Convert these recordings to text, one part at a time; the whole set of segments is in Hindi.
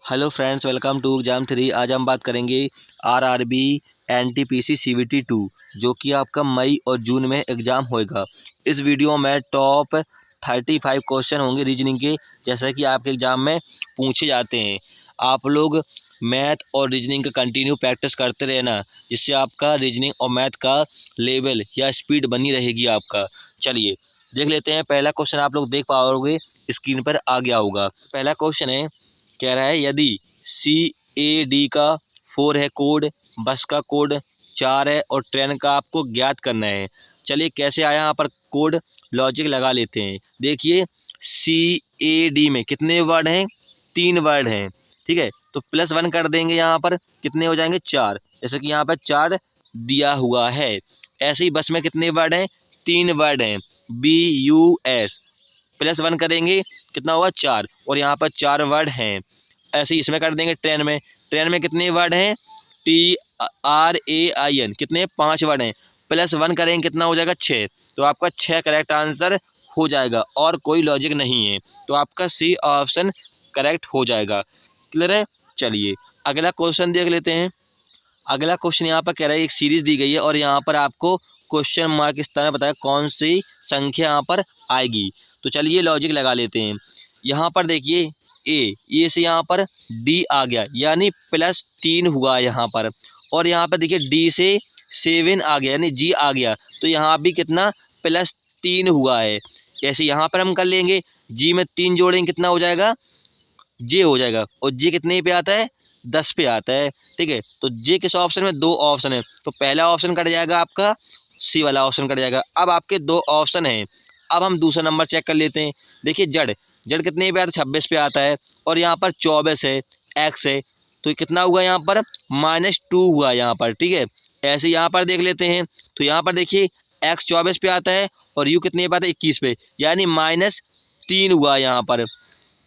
Hello friends, welcome to exam 3। आज हम बात करेंगे आरआरबी एनटीपीसी सीवीटी 2 जो कि आपका मई और जून में एग्ज़ाम होएगा। इस वीडियो में टॉप 35 क्वेश्चन होंगे रीजनिंग के, जैसा कि आपके एग्ज़ाम में पूछे जाते हैं। आप लोग मैथ और रीजनिंग का कंटिन्यू प्रैक्टिस करते रहना, जिससे आपका रीजनिंग और मैथ का लेवल या स्पीड बनी रहेगी आपका। चलिए देख लेते हैं। पहला क्वेश्चन आप लोग देख पाओगे, स्क्रीन पर आ गया होगा। पहला क्वेश्चन है, कह रहा है यदि CAD का 4 है कोड, बस का कोड 4 है और ट्रेन का आपको ज्ञात करना है। चलिए कैसे आया यहाँ पर कोड, लॉजिक लगा लेते हैं। देखिए CAD में कितने वर्ड हैं, 3 वर्ड हैं, ठीक है। तो +1 कर देंगे, यहाँ पर कितने हो जाएंगे 4, जैसे कि यहाँ पर 4 दिया हुआ है। ऐसे ही बस में कितने वर्ड हैं, 3 वर्ड हैं, BUS, +1 करेंगे कितना हुआ 4, और यहाँ पर 4 वर्ड हैं। ऐसे ही इसमें कर देंगे। ट्रेन में कितने वर्ड हैं, TRAIN, कितने 5 वर्ड हैं, +1 करेंगे कितना हो जाएगा 6। तो आपका 6 करेक्ट आंसर हो जाएगा और कोई लॉजिक नहीं है, तो आपका C ऑप्शन करेक्ट हो जाएगा। क्लियर है। चलिए अगला क्वेश्चन देख लेते हैं। अगला क्वेश्चन यहाँ पर कह रहा है, एक सीरीज दी गई है और यहाँ पर आपको क्वेश्चन मार्क इस तरह बताया कौन सी संख्या यहाँ पर आएगी। तो चलिए लॉजिक लगा लेते हैं। यहाँ पर देखिए ए से यहाँ पर D आ गया, यानी +3 हुआ यहाँ पर। और यहाँ पर देखिए D से 7 आ गया, यानी G आ गया, तो यहाँ भी कितना +3 हुआ है। ऐसे यहाँ पर हम कर लेंगे, G में 3 जोड़ेंगे कितना हो जाएगा, J हो जाएगा, और J कितने पे आता है, 10 पे आता है, ठीक है। तो J किस ऑप्शन में, 2 ऑप्शन है, तो पहला ऑप्शन कट जाएगा आपका, C वाला ऑप्शन कट जाएगा। अब आपके 2 ऑप्शन हैं। अब हम दूसरा नंबर चेक कर लेते हैं। देखिए जड़ कितने पे आता है, 26 पे आता है, और यहाँ पर 24 है, X है, तो ये कितना हुआ यहाँ पर, -2 हुआ यहाँ पर, ठीक है। ऐसे यहाँ पर देख लेते हैं। तो यहाँ पर देखिए X 24 पे आता है और U कितने पे आता है, 21 पे, यानी -3 हुआ यहाँ पर,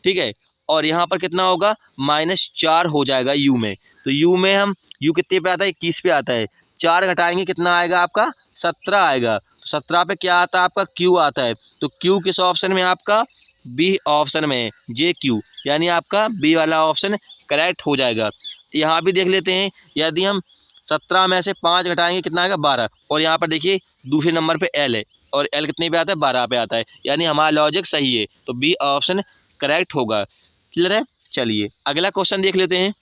ठीक है। और यहाँ पर कितना होगा, -4 हो जाएगा U में। तो U कितने पे आता है, 21 पे आता है, 4 घटाएंगे कितना आएगा आपका, 17 आएगा। तो 17 पे क्या आता है आपका, Q आता है। तो Q किस ऑप्शन में, आपका B ऑप्शन में है, JQ, यानी आपका B वाला ऑप्शन करेक्ट हो जाएगा। यहाँ भी देख लेते हैं। यदि हम 17 में से 5 घटाएंगे कितना आएगा, 12, और यहाँ पर देखिए दूसरे नंबर पे L है, और L कितने पे आता है, 12 पे आता है, यानी हमारा लॉजिक सही है, तो B ऑप्शन करेक्ट होगा। क्लियर है। चलिए अगला क्वेश्चन देख लेते हैं।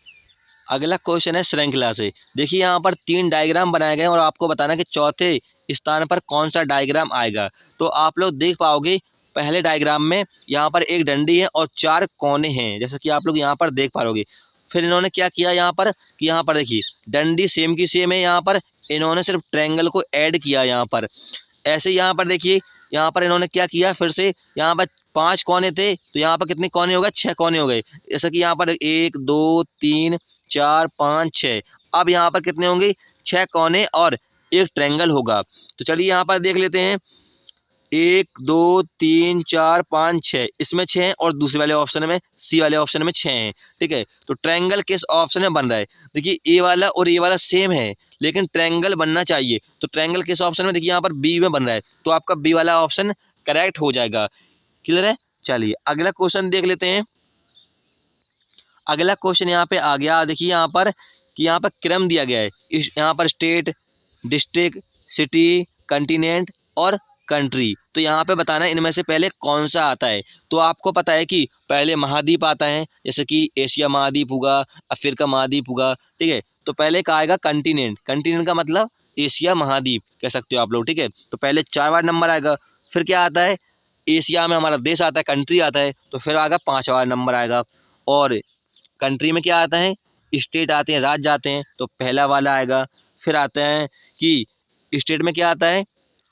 अगला क्वेश्चन है श्रृंखला से। देखिए यहाँ पर 3 डायग्राम बनाए गए हैं और आपको बताना कि चौथे स्थान पर कौन सा डायग्राम आएगा। तो आप लोग देख पाओगे, पहले डायग्राम में यहाँ पर एक डंडी है और 4 कोने हैं, जैसा कि आप लोग यहाँ पर देख पाओगे। फिर इन्होंने क्या किया यहाँ पर, कि यहाँ पर देखिए डंडी सेम की सेम है, यहाँ पर इन्होंने सिर्फ ट्रायंगल को ऐड किया यहाँ पर। ऐसे यहाँ पर देखिए, यहाँ पर इन्होंने क्या किया, फिर से यहाँ पर 5 कोने थे, तो यहाँ पर कितने कोने हो गए, 6 कोने हो गए। जैसा कि यहाँ पर 1 2 3 4 5 6, अब यहाँ पर कितने होंगे, 6 कोने और एक ट्रायंगल होगा। तो चलिए यहाँ पर देख लेते हैं, 1 2 3 4 5 6, इसमें 6 हैं और दूसरे वाले ऑप्शन में, C वाले ऑप्शन में 6 हैं, ठीक है। तो ट्रायंगल किस ऑप्शन में बन रहा है, देखिए A वाला और A वाला सेम है, लेकिन ट्रायंगल बनना चाहिए, तो ट्रायंगल किस ऑप्शन में, देखिए यहाँ पर B में बन रहा है, तो आपका B वाला ऑप्शन करेक्ट हो जाएगा। क्लियर है। चलिए अगला क्वेश्चन देख लेते हैं। अगला क्वेश्चन यहाँ पे आ गया, देखिए यहाँ पर कि यहाँ पर क्रम दिया गया है, यहाँ पर स्टेट, डिस्ट्रिक्ट, सिटी, कंटिनेंट और कंट्री। तो यहाँ पे बताना है इनमें से पहले कौन सा आता है। तो आपको पता है कि पहले महाद्वीप आता है, जैसे कि एशिया महाद्वीप होगा, अफ्रीका महाद्वीप होगा, ठीक है। तो पहले का आएगा कंटिनेंट, कंटिनेंट का मतलब एशिया महाद्वीप कह सकते हो आप लोग, ठीक है। तो पहले 4वां नंबर आएगा। फिर क्या आता है, एशिया में हमारा देश आता है, कंट्री आता है, तो फिर आएगा 5वां नंबर आएगा। और कंट्री में क्या आता है, स्टेट आते हैं, राज्य आते हैं, तो पहला वाला आएगा। फिर आते हैं कि स्टेट में क्या आता है,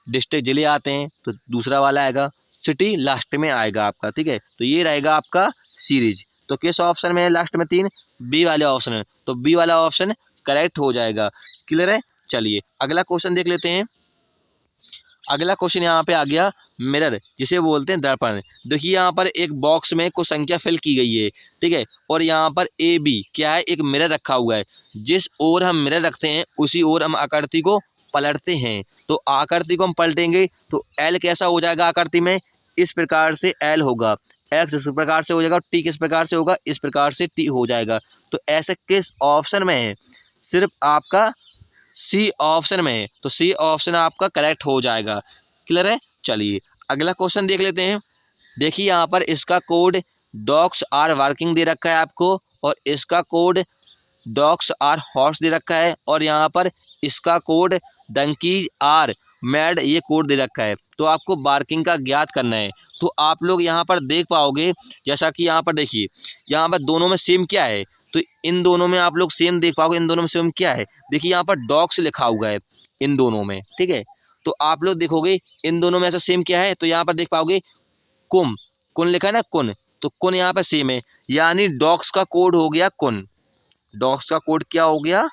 डिस्ट्रिक्ट, जिले आते हैं, तो दूसरा वाला आएगा। सिटी लास्ट में आएगा आपका, ठीक है। तो ये रहेगा आपका सीरीज। तो किस ऑप्शन में है लास्ट में 3, B वाले ऑप्शन है, तो B वाला ऑप्शन करेक्ट हो जाएगा। क्लियर है। चलिए अगला क्वेश्चन देख लेते हैं। अगला क्वेश्चन यहाँ पे आ गया, मिरर जिसे बोलते हैं दर्पण। देखिए यहाँ पर एक बॉक्स में कुछ संख्या फिल की गई है, ठीक है, और यहाँ पर AB क्या है, एक मिरर रखा हुआ है। जिस ओर हम मिरर रखते हैं उसी ओर हम आकृति को पलटते हैं। तो आकृति को हम पलटेंगे तो L कैसा हो जाएगा आकृति में, इस प्रकार से L होगा। एक्स इस प्रकार से हो जाएगा, टी किस प्रकार से होगा, इस प्रकार से टी हो जाएगा। तो ऐसे किस ऑप्शन में है, सिर्फ आपका सी ऑप्शन में है, तो सी ऑप्शन आपका करेक्ट हो जाएगा। क्लियर है। चलिए अगला क्वेश्चन देख लेते हैं। देखिए यहाँ पर इसका कोड डॉग्स आर वर्किंग दे रखा है आपको, और इसका कोड डॉग्स आर हॉर्स दे रखा है, और यहाँ पर इसका कोड डंकीज आर मैड ये कोड दे रखा है। तो आपको बार्किंग का ज्ञात करना है। तो आप लोग यहाँ पर देख पाओगे, जैसा कि यहाँ पर देखिए, यहाँ पर दोनों में सेम क्या है, तो इन दोनों में आप लोग सेम देख पाओगे। इन दोनों में सेम क्या है, देखिए यहाँ पर डॉग्स लिखा हुआ है इन दोनों में, ठीक है। तो आप लोग देखोगे इन दोनों में ऐसा सेम क्या है, तो यहाँ पर देख पाओगे कुम, कुन लिखा है ना, कुन, तो कुन यहाँ पर सेम है, यानी डॉग्स का कोड हो गया कुन, डॉग्स का कोड क्या हो गया,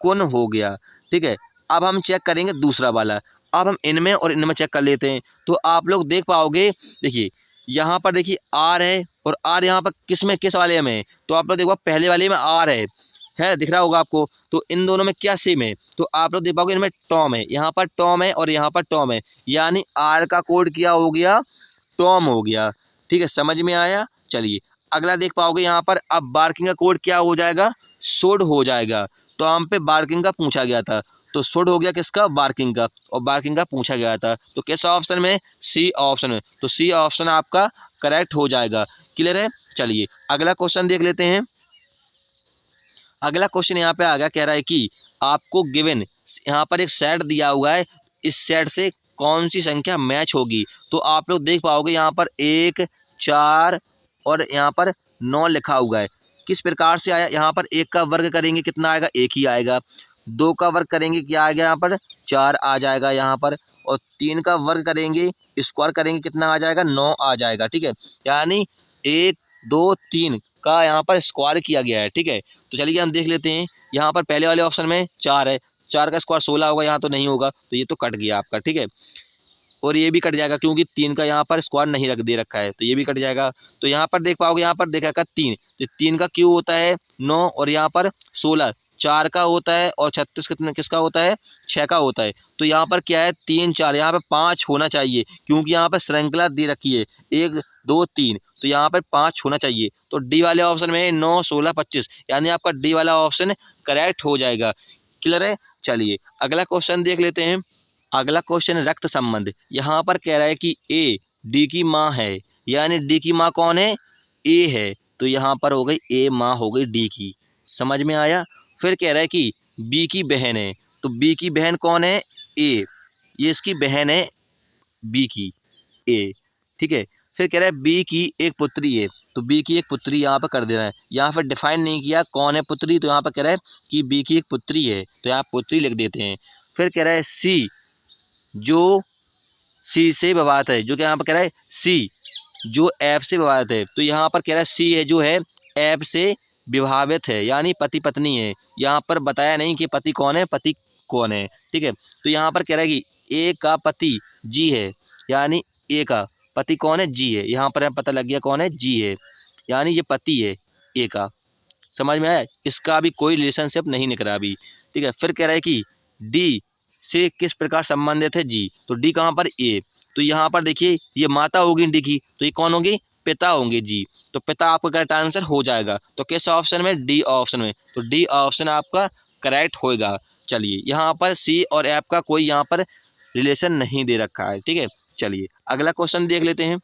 कुन हो गया, ठीक है। अब हम चेक करेंगे दूसरा वाला। अब हम इनमें और इनमें चेक कर लेते हैं। तो आप लोग देख पाओगे, देखिए यहाँ पर देखिए आर है, और आर यहाँ पर किस में, किस वाले में है, तो आप लोग देखो पहले वाले में आर है दिख रहा होगा आपको। तो इन दोनों में क्या सेम है, तो आप लोग देख पाओगे इनमें टॉम है, यहाँ पर टॉम है और यहाँ पर टॉम है, यानी आर का कोड क्या हो गया, टॉम हो गया, ठीक है। समझ में आया। चलिए अगला देख पाओगे यहाँ पर, अब बार्किंग का कोड क्या हो जाएगा, शुड हो जाएगा। तो हम पे बार्किंग का पूछा गया था, तो शुड हो गया किसका, बार्किंग का, और बार्किंग का पूछा गया था, तो किस ऑप्शन में, सी ऑप्शन में, तो सी ऑप्शन आपका करेक्ट हो जाएगा। क्लियर है। चलिए अगला क्वेश्चन देख लेते हैं। अगला क्वेश्चन यहाँ पे आ गया, कह रहा है कि आपको गिवन यहाँ पर एक सेट दिया हुआ है, इस सेट से कौन सी संख्या मैच होगी। तो आप लोग देख पाओगे यहाँ पर 1, 4 और यहाँ पर 9 लिखा हुआ है। किस प्रकार से आया, यहाँ पर 1 का वर्ग करेंगे कितना आएगा, 1 ही आएगा। 2 का वर्ग करेंगे क्या आएगा, यहाँ पर 4 आ जाएगा यहाँ पर, और 3 का वर्ग करेंगे, स्क्वायर करेंगे कितना आ जाएगा, 9 आ जाएगा, ठीक है। यानी 1, 2, 3 का यहाँ पर स्क्वायर किया गया है, ठीक है। तो चलिए हम देख लेते हैं। यहाँ पर पहले वाले ऑप्शन में 4 है, 4 का स्क्वायर 16 होगा, यहाँ तो नहीं होगा, तो ये तो कट गया आपका, ठीक है। और ये भी कट जाएगा क्योंकि 3 का यहाँ पर स्क्वायर नहीं रख दे रखा है, तो ये भी कट जाएगा। तो यहाँ पर देख पाओगे, यहाँ पर देखा 3, तो 3 का क्यों होता है 9, और यहाँ पर 16 4 का होता है, और 36 कितने किसका होता है, 6 का होता है। तो यहाँ पर क्या है 3, 4, यहाँ पर 5 होना चाहिए, क्योंकि यहाँ पर श्रृंखला दे रखी है 1, 2, 3, तो यहाँ पर 5 होना चाहिए। तो डी वाले ऑप्शन में 9, 16, 25, यानी आपका डी वाला ऑप्शन करेक्ट हो जाएगा। क्लियर है। चलिए अगला क्वेश्चन देख लेते हैं। अगला क्वेश्चन रक्त संबंध। यहाँ पर कह रहा है कि ए डी की माँ है, यानी डी की माँ कौन है, ए है, तो यहाँ पर हो गई ए माँ हो गई डी की। समझ में आया। फिर कह रहा है कि बी की बहन है, तो बी की बहन कौन है, ए, ये इसकी बहन है बी की, ए, ठीक है। फिर कह रहा है बी की एक पुत्री है, तो बी की एक पुत्री यहाँ पर कर देना है। यहाँ पर डिफाइन नहीं किया कौन है पुत्री, तो यहाँ पर कह रहा है कि बी की एक पुत्री है, तो यहाँ पुत्री लिख देते हैं। फिर कह रहा है सी जो सी से विवाहित है, जो कि यहाँ पर कह रहा है सी जो एफ से विवाहित है, तो यहाँ पर कह रहा है सी है जो है एफ से विभावित है, यानी पति पत्नी है। यहाँ पर बताया नहीं कि पति कौन है, पति कौन है, ठीक है। तो यहाँ पर कह रहा है कि ए का पति जी है, यानी ए का पति कौन है, जी है। यहाँ पर पता लग गया कौन है, जी है, यानी ये पति है ए का। समझ में आया। इसका अभी कोई रिलेशनशिप नहीं निकला अभी, ठीक है। फिर कह रहा है कि डी से किस प्रकार संबंधित है जी, तो डी कहाँ पर, ए, तो यहाँ पर देखिए ये माता होगी डी की, तो ये कौन होंगे, पिता होंगे जी, तो पिता आपका करेक्ट आंसर हो जाएगा। तो किस ऑप्शन में, डी ऑप्शन में, तो डी ऑप्शन आपका करेक्ट होएगा। चलिए यहाँ पर सी और एफ का कोई यहाँ पर रिलेशन नहीं दे रखा है, ठीक है। चलिए अगला क्वेश्चन देख लेते हैं।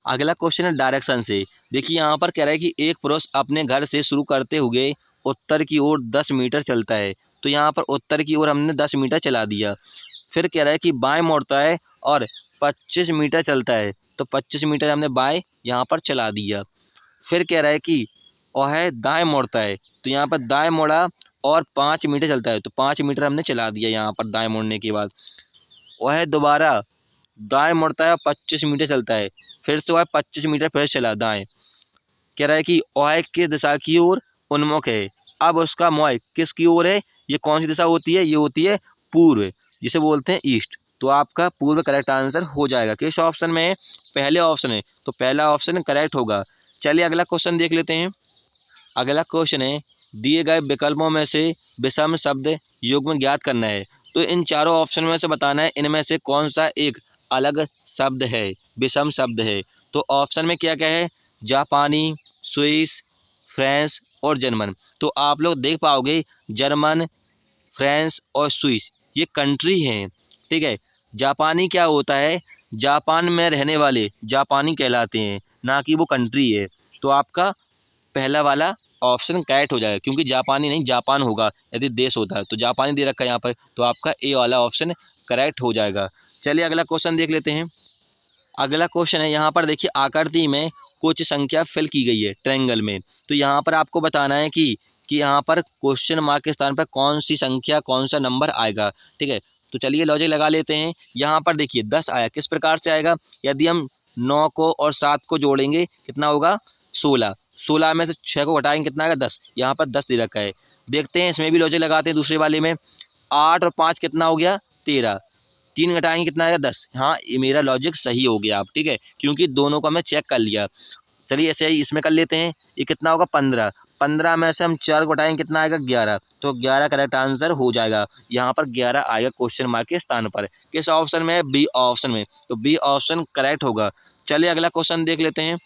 अगला क्वेश्चन है डायरेक्शन से। देखिए यहाँ पर कह रहा है कि एक पुरुष अपने घर से शुरू करते हुए उत्तर की ओर 10 मीटर चलता है, तो यहाँ पर उत्तर की ओर हमने 10 मीटर चला दिया। फिर कह रहा है कि बाएं मुड़ता है और 25 मीटर चलता है, तो 25 मीटर हमने बाएं यहाँ पर चला दिया। फिर कह रहा है कि वह दाएं मुड़ता है, तो यहाँ पर दाएं मुड़ा और 5 मीटर चलता है, तो 5 मीटर हमने चला दिया यहाँ पर दाएं मुड़ने के बाद। वह दोबारा दाएं मुड़ता है, 25 मीटर चलता है, फिर से वह 25 मीटर फिर चला दाएं। कह रहा है कि वह किस दिशा की ओर उन्मुख है। अब उसका मुँह किसकी ओर है, ये कौन सी दिशा होती है, ये होती है पूर्व, जिसे बोलते हैं ईस्ट। तो आपका पूर्व करेक्ट आंसर हो जाएगा। किस ऑप्शन में है, पहले ऑप्शन है, तो पहला ऑप्शन करेक्ट होगा। चलिए अगला क्वेश्चन देख लेते हैं। अगला क्वेश्चन है, दिए गए विकल्पों में से विषम शब्द युग्म ज्ञात करना है। तो इन चारों ऑप्शन में से बताना है इनमें से कौन सा एक अलग शब्द है, विषम शब्द है। तो ऑप्शन में क्या क्या है, जापानी, स्विस, फ्रेंच और जर्मन। तो आप लोग देख पाओगे जर्मन, फ्रांस और स्विस ये कंट्री हैं, ठीक है। जापानी क्या होता है, जापान में रहने वाले जापानी कहलाते हैं, ना कि वो कंट्री है। तो आपका पहला वाला ऑप्शन करेक्ट हो जाएगा, क्योंकि जापानी नहीं जापान होगा यदि देश होता है, तो जापानी दे रखा है यहाँ पर, तो आपका ए वाला ऑप्शन करेक्ट हो जाएगा। चलिए अगला क्वेश्चन देख लेते हैं। अगला क्वेश्चन है, यहाँ पर देखिए आकृति में कुछ संख्या फिल की गई है ट्रायंगल में। तो यहाँ पर आपको बताना है कि यहाँ पर क्वेश्चन मार्क के स्थान पर कौन सी संख्या कौन सा नंबर आएगा, ठीक है। तो चलिए लॉजिक लगा लेते हैं। यहाँ पर देखिए 10 आया, किस प्रकार से आएगा, यदि हम 9 को और 7 को जोड़ेंगे कितना होगा 16, 16 में से 6 को घटाएंगे कितना आएगा 10, यहाँ पर 10 दे रखा है। देखते हैं इसमें भी लॉजिक लगाते हैं दूसरे वाले में, 8 और 5 कितना हो गया 13, 3 घटाएंगे कितना आएगा 10। हाँ ये मेरा लॉजिक सही हो गया आप, ठीक है, क्योंकि दोनों को मैं चेक कर लिया। चलिए ऐसे ही इसमें कर लेते हैं, ये कितना होगा 15, 15 में से हम 4 को घटाएंगे कितना आएगा 11, तो 11 करेक्ट आंसर हो जाएगा। यहाँ पर 11 आएगा क्वेश्चन मार्क के स्थान पर। किस ऑप्शन में है, बी ऑप्शन में, तो बी ऑप्शन करेक्ट होगा। चलिए अगला क्वेश्चन देख लेते हैं।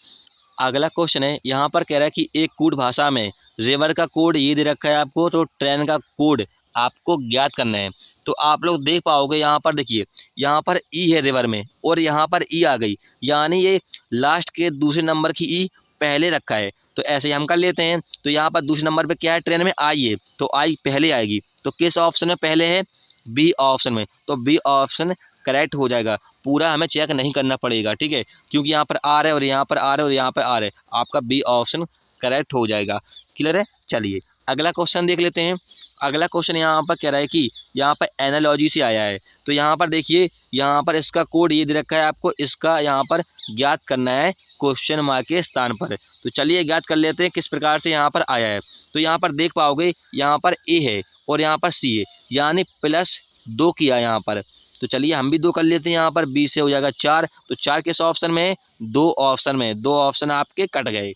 अगला क्वेश्चन है, यहाँ पर कह रहा है कि एक कूट भाषा में रिवर का कोड ये दे रखा है आपको, तो ट्रेन का कोड आपको ज्ञात करना है। तो आप लोग देख पाओगे यहाँ पर देखिए, यहाँ पर ई है रिवर में और यहाँ पर ई आ गई, यानी ये लास्ट के दूसरे नंबर की ई पहले रखा है। तो ऐसे ही हम कर लेते हैं। तो यहाँ पर दूसरे नंबर पे क्या है, ट्रेन में आई है, तो आई पहले आएगी। तो किस ऑप्शन में पहले है, बी ऑप्शन में, तो बी ऑप्शन करेक्ट हो जाएगा। पूरा हमें चेक नहीं करना पड़ेगा, ठीक है, क्योंकि यहाँ पर आ रहा है और यहाँ पर आ रहा है और यहाँ पर आ रहा है, आपका बी ऑप्शन करेक्ट हो जाएगा। क्लियर है। चलिए अगला क्वेश्चन देख लेते हैं। अगला क्वेश्चन यहाँ पर कह रहा है कि यहाँ पर एनालॉजी से आया है। तो यहाँ पर देखिए, यहाँ पर इसका कोड ये दे रखा है आपको, इसका यहाँ पर ज्ञात करना है क्वेश्चन मार्क के स्थान पर। तो चलिए ज्ञात कर लेते हैं किस प्रकार से यहाँ पर आया है। तो यहाँ पर देख पाओगे, यहाँ पर ए है और यहाँ पर सी है, यानी +2 किया यहाँ पर। तो चलिए हम भी 2 कर लेते हैं, यहाँ पर 20 से हो जाएगा 4, तो 4 किस ऑप्शन में है, 2 ऑप्शन में, 2 ऑप्शन आपके कट गए,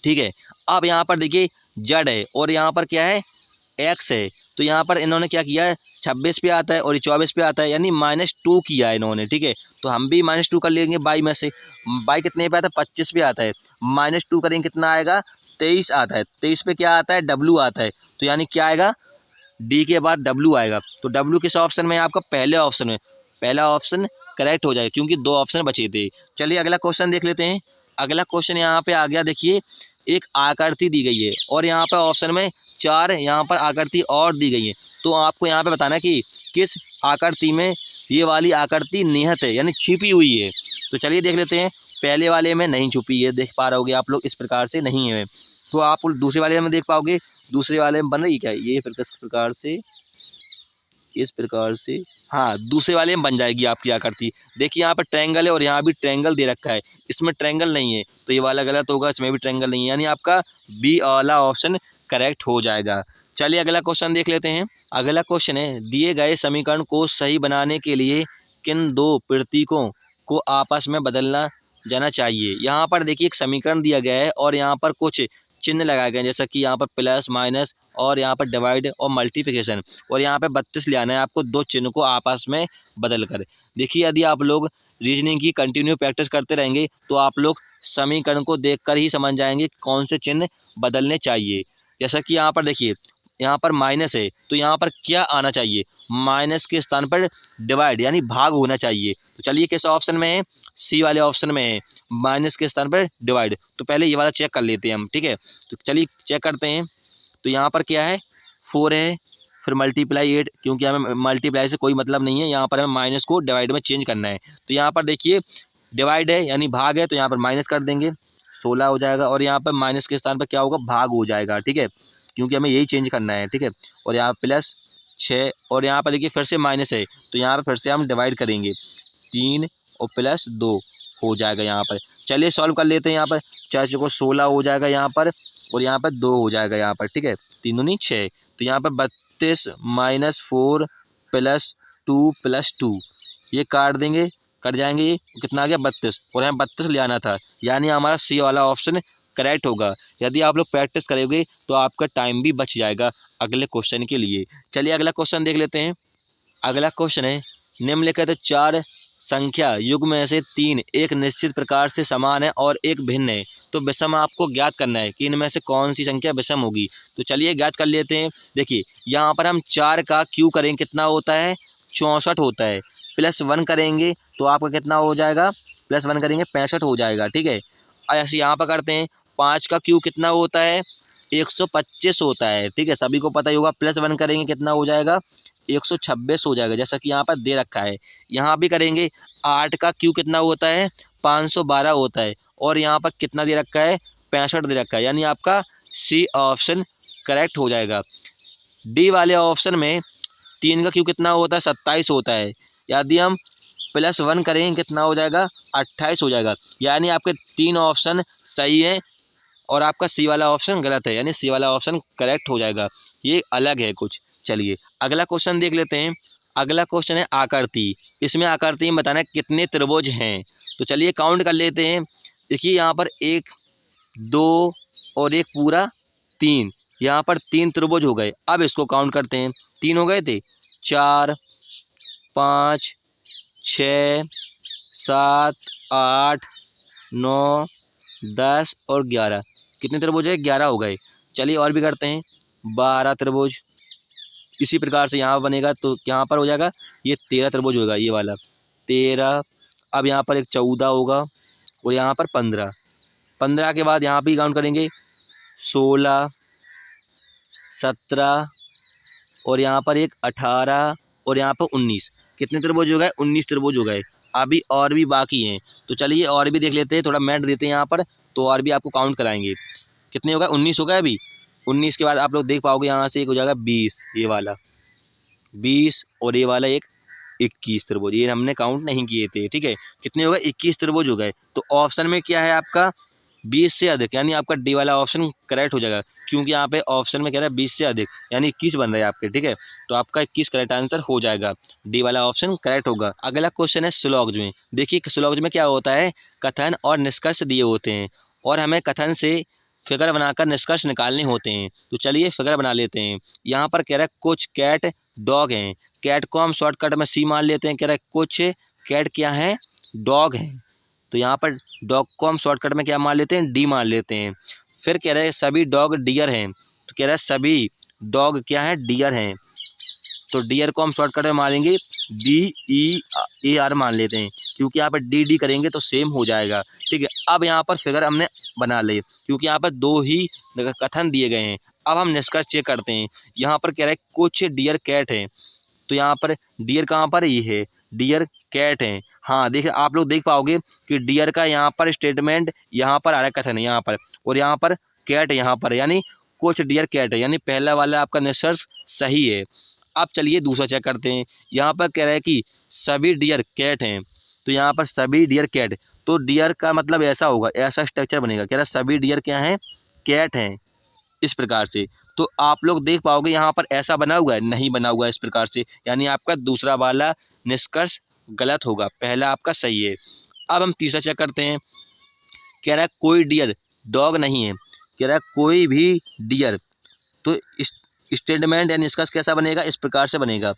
ठीक है। अब यहाँ पर देखिए जेड है और यहाँ पर क्या है एक्स है। तो यहाँ पर इन्होंने क्या किया है, 26 पे आता है और ये 24 पे आता है, यानी -2 किया है इन्होंने, ठीक है। तो हम भी -2 कर लेंगे बाई में से, बाई कितने पे आता है 25 पे आता है, -2 करेंगे कितना आएगा 23 आता है, 23 पे क्या आता है डब्लू आता है, तो यानी क्या आएगा डी के बाद डब्लू आएगा। तो डब्लू किस ऑप्शन में है आपका, पहले ऑप्शन में, पहला ऑप्शन करेक्ट हो जाएगा क्योंकि 2 ऑप्शन बचे थे। चलिए अगला क्वेश्चन देख लेते हैं। अगला क्वेश्चन यहाँ पे आ गया, देखिए एक आकृति दी गई है और यहाँ पर ऑप्शन में 4 यहाँ पर आकृति और दी गई है। तो आपको यहाँ पे बताना है कि किस आकृति में ये वाली आकृति निहित है, यानी छिपी हुई है। तो चलिए देख लेते हैं। पहले वाले में नहीं छुपी है, देख पा रहोगे आप लोग, इस प्रकार से नहीं है। तो आप दूसरे वाले में देख पाओगे, दूसरे वाले में बन रही क्या ये, फिर किस प्रकार से, इस प्रकार से, हाँ दूसरे वाले में बन जाएगी आपकी आकृति। देखिए यहाँ पर ट्रायंगल है और यहाँ भी ट्रायंगल दे रखा है, इसमें ट्रायंगल नहीं है, तो ये वाला गलत होगा, इसमें भी ट्रायंगल नहीं है, यानी आपका बी वाला ऑप्शन करेक्ट हो जाएगा। चलिए अगला क्वेश्चन देख लेते हैं। अगला क्वेश्चन है, दिए गए समीकरण को सही बनाने के लिए किन 2 प्रतीकों को आपस में बदलना जाना चाहिए। यहाँ पर देखिए एक समीकरण दिया गया है और यहाँ पर कुछ चिन्ह लगाए गए हैं, जैसा कि यहाँ पर प्लस माइनस और यहाँ पर डिवाइड और मल्टीप्लिकेशन, और यहाँ पे 32 ले आना है आपको 2 चिन्ह को आपस में बदल कर। देखिए यदि आप लोग रीजनिंग की कंटिन्यू प्रैक्टिस करते रहेंगे तो आप लोग समीकरण को देखकर ही समझ जाएंगे कौन से चिन्ह बदलने चाहिए। जैसा कि यहाँ पर देखिए, यहाँ पर माइनस है तो यहाँ पर क्या आना चाहिए, माइनस के स्थान पर डिवाइड यानी भाग होना चाहिए। तो चलिए किस ऑप्शन में है, सी वाले ऑप्शन में है, माइनस के स्थान पर डिवाइड। तो पहले ये वाला चेक कर लेते हैं हम, ठीक है। तो चलिए चेक करते हैं। तो यहाँ पर क्या है 4 है, फिर मल्टीप्लाई 8, क्योंकि हमें मल्टीप्लाई से कोई मतलब नहीं है, यहाँ पर हमें माइनस को डिवाइड में चेंज करना है। तो यहाँ पर देखिए डिवाइड है यानी भाग है, तो यहाँ पर माइनस कर देंगे 16 हो जाएगा, और यहाँ पर माइनस के स्थान पर क्या होगा भाग हो जाएगा, ठीक है, क्योंकि हमें यही चेंज करना है, ठीक है। और यहाँ +6 और यहाँ पर देखिए फिर से माइनस है, तो यहाँ पर फिर से हम डिवाइड करेंगे 3 और +2 हो जाएगा यहाँ पर। चलिए सॉल्व कर लेते हैं। यहाँ पर 4 को 16 हो जाएगा यहाँ पर, और यहाँ पर 2 हो जाएगा यहाँ पर, ठीक है, 3 दूनी 6। तो यहाँ पर 32 -4 +2 +2 ये काट देंगे, कट जाएंगे, ये कितना आ गया 32, और यहाँ 32 ले आना था, यानी हमारा सी वाला ऑप्शन करेक्ट होगा। यदि आप लोग प्रैक्टिस करोगे तो आपका टाइम भी बच जाएगा अगले क्वेश्चन के लिए। चलिए अगला क्वेश्चन देख लेते हैं। अगला क्वेश्चन है, निम्नलिखित 4 संख्या युग्म में से 3 एक निश्चित प्रकार से समान है और एक भिन्न है, तो विषम आपको ज्ञात करना है कि इनमें से कौन सी संख्या विषम होगी। तो चलिए ज्ञात कर लेते हैं। देखिए यहाँ पर हम 4 का क्यू करेंगे कितना होता है, 64 होता है। +1 करेंगे तो आपका कितना हो जाएगा, +1 करेंगे 65 हो जाएगा, ठीक है। ऐसे यहाँ पर करते हैं, 5 का क्यू कितना होता है, 125 होता है, ठीक है, सभी को पता ही होगा। +1 करेंगे कितना हो जाएगा, 126 हो जाएगा, जैसा कि यहाँ पर दे रखा है। यहाँ भी करेंगे, 8 का क्यू कितना होता है, 512 होता है, और यहाँ पर कितना दे रखा है, 65 दे रखा है, यानी आपका सी ऑप्शन करेक्ट हो जाएगा। डी वाले ऑप्शन में 3 का क्यू कितना होता है, 27 होता है। यदि हम +1 करेंगे कितना हो जाएगा, 28 हो जाएगा, यानी आपके 3 ऑप्शन सही है और आपका सी वाला ऑप्शन गलत है, यानी सी वाला ऑप्शन करेक्ट हो जाएगा। ये अलग है कुछ। चलिए अगला क्वेश्चन देख लेते हैं। अगला क्वेश्चन है आकृति। इसमें आकृति में बताना है कितने त्रिभुज हैं। तो चलिए काउंट कर लेते हैं। देखिए यहाँ पर 1 2 और एक पूरा 3, यहाँ पर 3 त्रिभुज हो गए। अब इसको काउंट करते हैं, 3 हो गए थे, 4 5 6 7 8 9 10 और 11, कितने त्रिभुज है, 11 हो गए। चलिए और भी करते हैं, 12 त्रिभुज। इसी प्रकार से यहाँ बनेगा तो यहाँ पर हो जाएगा, ये 13 त्रिभुज होगा, ये वाला 13। अब यहाँ पर एक 14 होगा और यहाँ पर 15। 15 के बाद यहाँ भी काउंट करेंगे, 16 17 और यहाँ पर एक 18 और यहाँ पर 19। कितने त्रिभुज हो गए, 19 त्रिभुज हो गए। अभी और भी बाकी हैं, तो चलिए और भी देख लेते हैं, थोड़ा मैथ देते हैं यहाँ पर, तो और भी आपको काउंट कराएंगे। कितने हो गए, 19 हो गए अभी। 19 के बाद आप लोग देख पाओगे यहाँ से एक हो जाएगा 20, ये वाला 20 और ये वाला एक 21 त्रिभुज, ये हमने काउंट नहीं किए थे, ठीक है। कितने हो गए, 21 त्रिभुज हो गए। तो ऑप्शन में क्या है आपका, 20 से अधिक, यानी आपका डी वाला ऑप्शन करेक्ट हो जाएगा, क्योंकि यहाँ पे ऑप्शन में कह रहा है 20 से अधिक, यानी 21 बन रहा है आपके, ठीक है। तो आपका 21 करेक्ट आंसर हो जाएगा, डी वाला ऑप्शन करेक्ट होगा। अगला क्वेश्चन है सिलोग्ज में। देखिए सिलोग्ज में क्या होता है, कथन और निष्कर्ष दिए होते हैं और हमें कथन से फिगर बनाकर निष्कर्ष निकालने होते हैं। तो चलिए फिगर बना लेते हैं। यहाँ पर कह रहा है कुछ कैट डॉग हैं। कैट को हम शॉर्टकट में सी मान लेते हैं। कह रहा है कुछ कैट क्या है, डॉग हैं। तो यहाँ पर डॉग को हम शॉर्टकट में क्या मान लेते हैं, डी मान लेते हैं। फिर कह रहे हैं सभी डॉग डियर हैं। तो कह रहा है सभी डॉग क्या है, डियर हैं। तो डियर को हम शॉर्टकट में मारेंगे DEAR मान लेते हैं, क्योंकि यहाँ पर डी करेंगे तो सेम हो जाएगा, ठीक है। अब यहाँ पर फिगर हमने बना ले, क्योंकि यहाँ पर 2 ही कथन दिए गए हैं। अब हम निष्कर्ष चेक करते हैं। यहाँ पर कह रहा है कुछ डियर कैट हैं। तो यहाँ पर डियर कहाँ पर, ये है डियर कैट हैं। हाँ देखिए आप लोग देख पाओगे कि डियर का यहाँ पर स्टेटमेंट यहाँ पर आ रहा है, कथन यहाँ पर, और यहाँ पर कैट यहाँ पर, यानी कुछ डियर कैट है, यानी पहला वाला आपका निष्कर्ष सही है। अब चलिए दूसरा चेक करते हैं। यहाँ पर कह रहा है कि सभी डियर कैट हैं। तो यहाँ पर सभी डियर कैट, तो डियर का मतलब ऐसा होगा, ऐसा स्ट्रक्चर बनेगा। कह रहा है सभी डियर क्या हैं, कैट हैं, इस प्रकार से। तो आप लोग देख पाओगे यहाँ पर ऐसा बना हुआ है, नहीं बना हुआ है इस प्रकार से, यानी आपका दूसरा वाला निष्कर्ष गलत होगा, पहला आपका सही है। अब हम तीसरा चेक करते हैं। कह रहा है कोई डियर डॉग नहीं है। कह रहा है कोई भी डियर, तो स्टेटमेंट या निष्कर्ष कैसा बनेगा, इस प्रकार से बनेगा,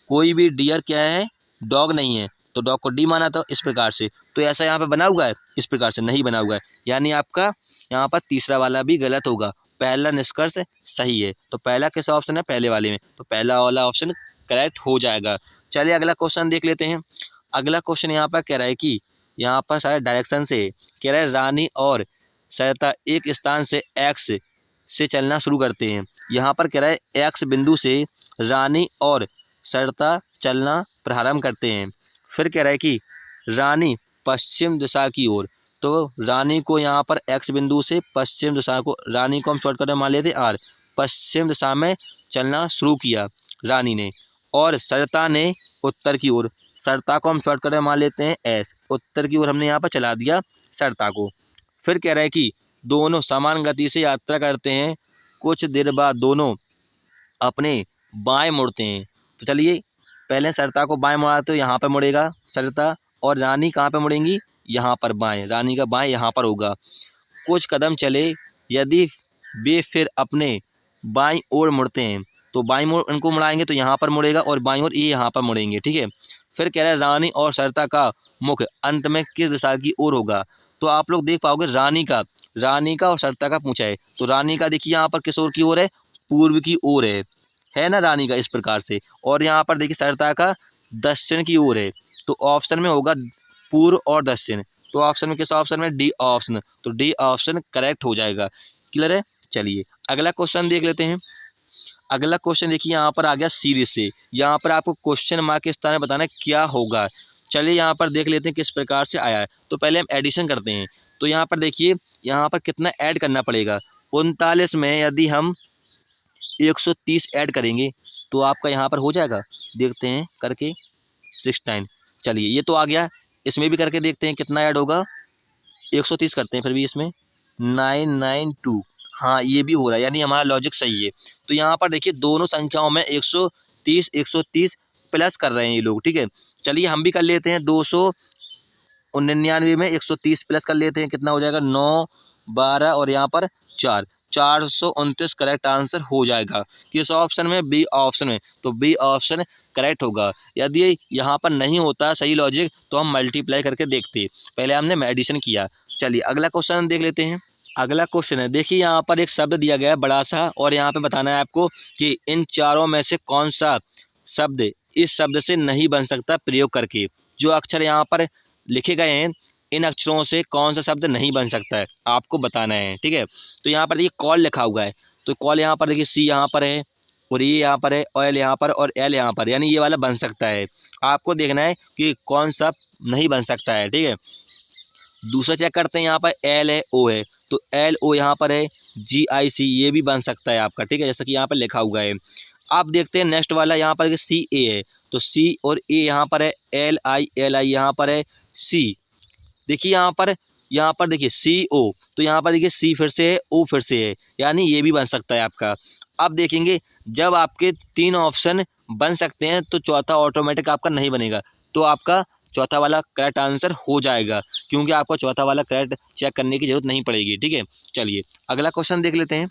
कोई भी डियर क्या है, डॉग नहीं है। तो डॉग को डी माना था इस प्रकार से। तो ऐसा यहाँ पे बना हुआ है, इस प्रकार से नहीं बना हुआ है, यानी आपका यहाँ पर तीसरा वाला भी गलत होगा, पहला निष्कर्ष सही है। तो पहला कैसा ऑप्शन है, पहले वाले में, तो पहला वाला ऑप्शन करेक्ट हो जाएगा। चलिए अगला क्वेश्चन देख लेते हैं। अगला क्वेश्चन यहाँ पर कह रहा है कि यहाँ पर सारे डायरेक्शन से, कह रहा है रानी और सरिता एक स्थान से एक्स से चलना शुरू करते हैं। यहाँ पर कह रहा है एक्स बिंदु से रानी और सरिता चलना प्रारंभ करते हैं। फिर कह रहा है कि रानी पश्चिम दिशा की ओर, तो रानी को यहाँ पर एक्स बिंदु से पश्चिम दिशा को, रानी को हम शॉर्टकट में मान लेते हैं आर, पश्चिम दिशा में चलना शुरू किया रानी ने, और सरिता ने उत्तर की ओर, सरिता को हम शॉर्टकट में मान लेते हैं एस, उत्तर की ओर हमने यहाँ पर चला दिया सरिता को। फिर कह रहा है कि दोनों समान गति से यात्रा करते हैं, कुछ देर बाद दोनों अपने बाएं मुड़ते हैं। तो चलिए पहले सरिता को बाएं मुड़ा, तो यहाँ पर मुड़ेगा सरिता, और रानी कहाँ पे मुड़ेंगी, यहाँ पर बाएं, रानी का बाएं यहाँ पर होगा। कुछ कदम चले, यदि वे फिर अपने बाईं ओर मुड़ते हैं, तो बाईं ओर उनको मुड़ाएंगे तो यहाँ पर मुड़ेगा, और बाईं ओर ये यहाँ पर मुड़ेंगे, ठीक है। फिर कह रहा है रानी और सरता का मुख अंत में किस दिशा की ओर होगा। तो आप लोग देख पाओगे रानी का और सरता का पूछा है, तो रानी का देखिए यहाँ पर किस ओर की ओर है, पूर्व की ओर है ना रानी का, इस प्रकार से। और यहाँ पर देखिए सरता का दक्षिण की ओर है, तो ऑप्शन में होगा पूर्व और दक्षिण। तो ऑप्शन में किस ऑप्शन में, डी ऑप्शन, तो डी ऑप्शन करेक्ट हो जाएगा। क्लियर है। चलिए अगला क्वेश्चन देख लेते हैं। अगला क्वेश्चन देखिए यहाँ पर आ गया सीरीज से, यहाँ पर आपको क्वेश्चन मार्क के स्थान में बताना है क्या होगा। चलिए यहाँ पर देख लेते हैं किस प्रकार से आया है। तो पहले हम एडिशन करते हैं। तो यहाँ पर देखिए यहाँ पर कितना ऐड करना पड़ेगा, 39 में यदि हम 130 ऐड करेंगे तो आपका यहाँ पर हो जाएगा, देखते हैं करके 69। चलिए ये तो आ गया, इसमें भी करके देखते हैं कितना ऐड होगा, 130 करते हैं फिर भी इसमें 992। हाँ ये भी हो रहा है, यानी हमारा लॉजिक सही है। तो यहाँ पर देखिए दोनों संख्याओं में 130 प्लस कर रहे हैं ये लोग, ठीक है। चलिए हम भी कर लेते हैं, 299 में 130 प्लस कर लेते हैं, कितना हो जाएगा 9 12 और यहाँ पर 4, 429 करेक्ट आंसर हो जाएगा। किस ऑप्शन में, बी ऑप्शन में। तो बी ऑप्शन करेक्ट होगा। यदि यहाँ पर नहीं होता सही लॉजिक तो हम मल्टीप्लाई करके देखते, पहले हमने एडिशन किया। चलिए अगला क्वेश्चन देख लेते हैं। अगला क्वेश्चन है, देखिए यहाँ पर एक शब्द दिया गया है बड़ा सा, और यहाँ पे बताना है आपको कि इन चारों में से कौन सा शब्द इस शब्द से नहीं बन सकता प्रयोग करके। जो अक्षर यहाँ पर लिखे गए हैं इन अक्षरों से कौन सा शब्द नहीं बन सकता है आपको बताना है, ठीक है। तो यहाँ पर देखिए कॉल लिखा हुआ है, तो कॉल यहाँ पर देखिए सी यहाँ पर है, और ये यहाँ पर है, ऑयल यहाँ पर और एल यहाँ पर, यानी ये वाला बन सकता है। आपको देखना है कि कौन सा नहीं बन सकता है, ठीक है। दूसरा चेक करते हैं, यहाँ पर एल है ओ है, तो एल ओ यहाँ पर है, जी आई सी ये भी बन सकता है आपका, ठीक है, जैसा कि यहाँ पर लिखा हुआ है। आप देखते हैं नेक्स्ट वाला यहाँ पर सी ए है, तो सी और ए यहाँ पर है, एल आई यहाँ पर है, सी देखिए यहाँ पर देखिए सी ओ, तो यहाँ पर देखिए सी फिर से है, ओ फिर से है, यानी ये भी बन सकता है आपका। अब देखेंगे जब आपके 3 ऑप्शन बन सकते हैं तो चौथा ऑटोमेटिक आपका नहीं बनेगा, तो आपका चौथा वाला करेक्ट आंसर हो जाएगा, क्योंकि आपको चौथा वाला करेक्ट चेक करने की जरूरत नहीं पड़ेगी, ठीक है। चलिए अगला क्वेश्चन देख लेते हैं।